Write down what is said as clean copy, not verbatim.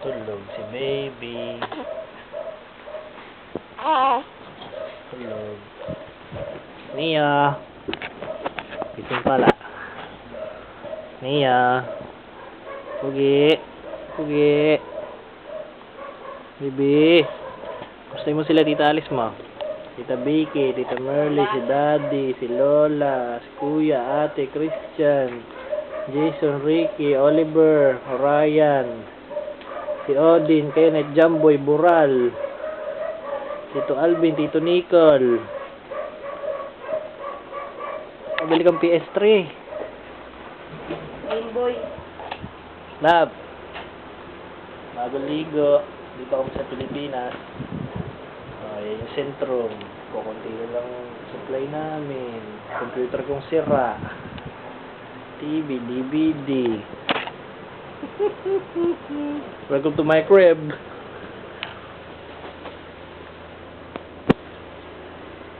Tulog si baby. Tulog. Nia. Gising pala. Nia. Pugi. Pugi. Bibi. Gusto mo sila Tita Alice mo? Tita Vicky, Tita Merly, si Daddy, si Lola, si Kuya, Ate, Christian, Jason, Ricky, Oliver, Ryan, si Odin, Kenneth, Jamboy, Bural, Tito Alvin, Tito Nicole. Pabili kang PS3. Game Boy. Lab. Bagong ligo. Dito kami sa Pilipinas. Yan yung sentrum. Kukunti na lang supply namin. Computer kong sira. TV, DVD. Welcome to my crib.